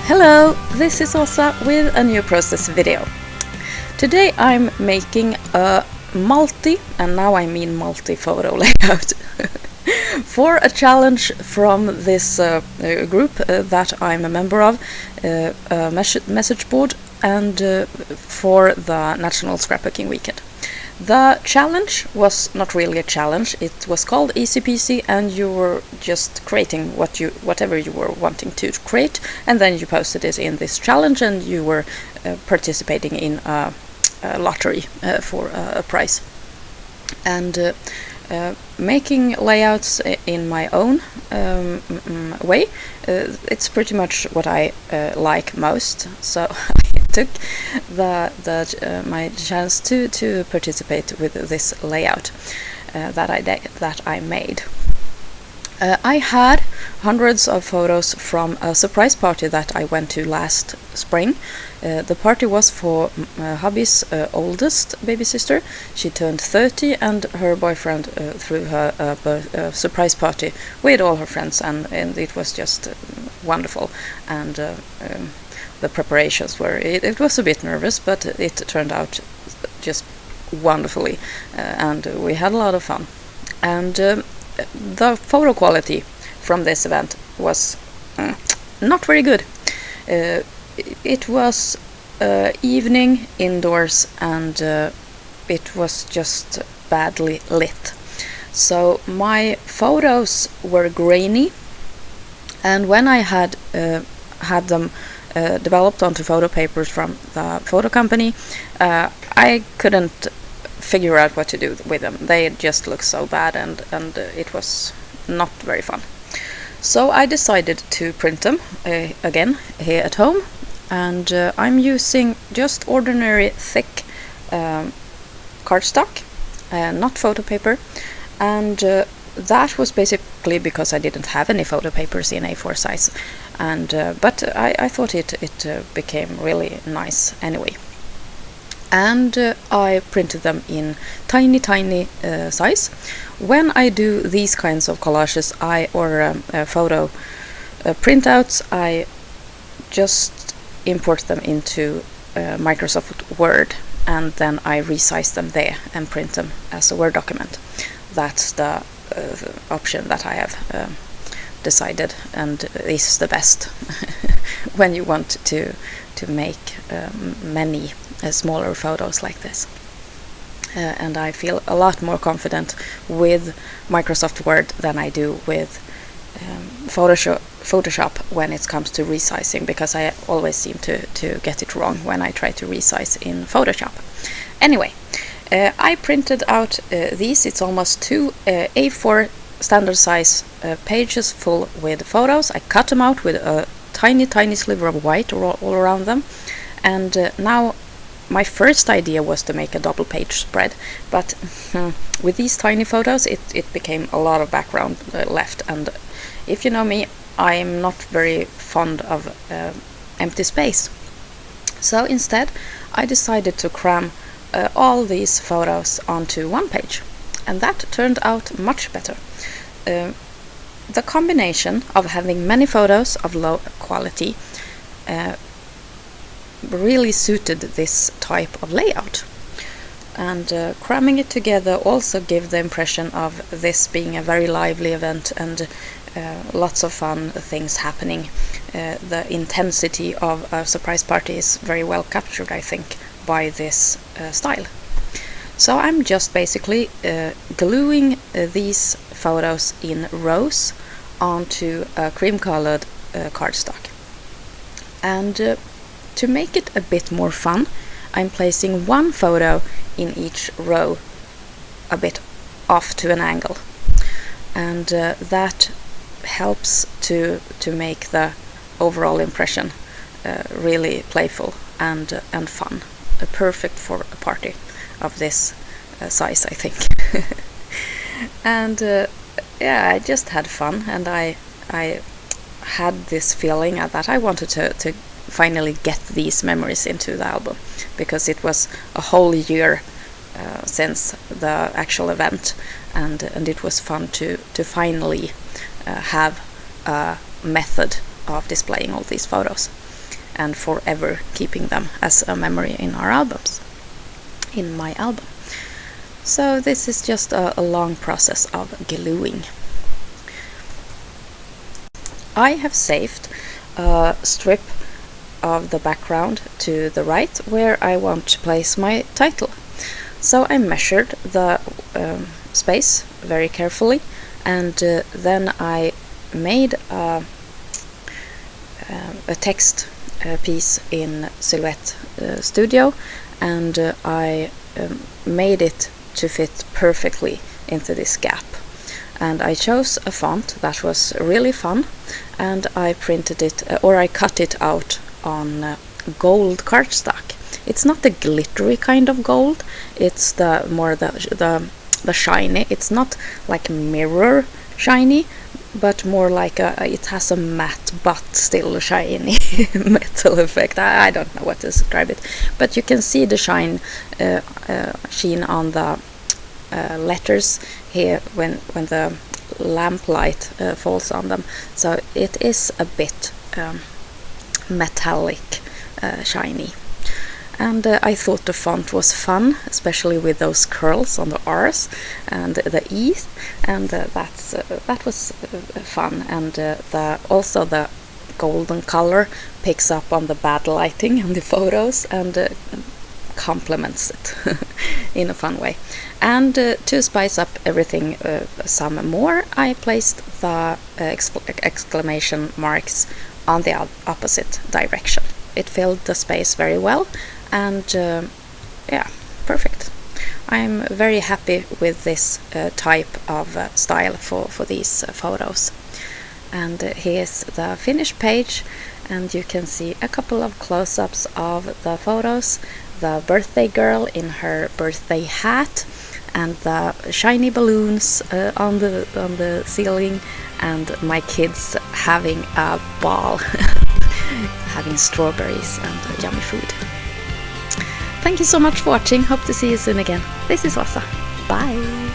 Hello, this is Åsa with a new process video. Today I'm making a and now I mean multi-photo layout for a challenge from this group that I'm a member of, a message board, and for the National Scrapbooking Weekend. The challenge was not really a challenge. It was called Easy Peasy, and you were just creating whatever you were wanting to create, and then you posted it in this challenge, and you were participating in a lottery for a prize. And making layouts in my own way, it's pretty much what I like most. So I took my chance to participate with this layout that I made. I had hundreds of photos from a surprise party that I went to last spring. The party was for hubby's oldest baby sister. She turned 30, and her boyfriend threw her a surprise party with all her friends, and it was just wonderful. And the preparations were, it was a bit nervous, but it turned out just wonderfully, and we had a lot of fun. And the photo quality from this event was not very good. It was evening indoors, and it was just badly lit. So my photos were grainy, and when I had them developed onto photo papers from the photo company, I couldn't figure out what to do with them. They just looked so bad, and it was not very fun. So I decided to print them again here at home, and I'm using just ordinary thick cardstock, not photo paper, and that was basically because I didn't have any photo papers in A4 size, and but I thought it became really nice anyway. And I printed them in tiny size. When I do these kinds of collages or photo printouts, I just import them into Microsoft Word, and then I resize them there and print them as a Word document. That's the option that I have decided, and is the best when you want to make many smaller photos like this. And I feel a lot more confident with Microsoft Word than I do with Photoshop when it comes to resizing, because I always seem to get it wrong when I try to resize in Photoshop. Anyway, I printed out these. It's almost 2 A4 standard size pages full with photos. I cut them out with a tiny sliver of white all around them, and now my first idea was to make a double page spread, but with these tiny photos it became a lot of background left, and if you know me, I'm not very fond of empty space. So instead I decided to cram all these photos onto one page, and that turned out much better. The combination of having many photos of low quality really suited this type of layout, and cramming it together also gave the impression of this being a very lively event, and lots of fun things happening. The intensity of a surprise party is very well captured, I think, by this style. So I'm just basically gluing these photos in rows onto a cream-colored cardstock. And to make it a bit more fun, I'm placing one photo in each row a bit off to an angle, and that helps to make the overall impression really playful and fun. Perfect for a party of this size, I think. And yeah, I just had fun, and I had this feeling that I wanted to finally get these memories into the album, because it was a whole year since the actual event, and it was fun to finally have a method of displaying all these photos. and forever keeping them as a memory in our albums, in my album. So this is just a long process of gluing. I have saved a strip of the background to the right where I want to place my title. So I measured the space very carefully, and then I made a text piece in Silhouette Studio, and I made it to fit perfectly into this gap. And I chose a font that was really fun, and I printed it, or I cut it out on gold cardstock. It's not the glittery kind of gold, it's the more the shiny. It's not like mirror shiny, but more like it has a matte but still shiny metal effect. I don't know what to describe it, but you can see the sheen on the letters here when the lamplight falls on them. So it is a bit metallic, shiny. And I thought the font was fun, especially with those curls on the R's and the E's, and that was fun. And also the golden color picks up on the bad lighting in the photos and complements it in a fun way. And to spice up everything some more, I placed the exclamation marks on the opposite direction. It filled the space very well, and yeah, perfect. I'm very happy with this type of style for these photos. And here's the finished page, and you can see a couple of close-ups of the photos, the birthday girl in her birthday hat, and the shiny balloons on the ceiling, and my kids having a ball, having strawberries and yummy food. Thank you so much for watching. Hope to see you soon again. This is Åsa. Bye!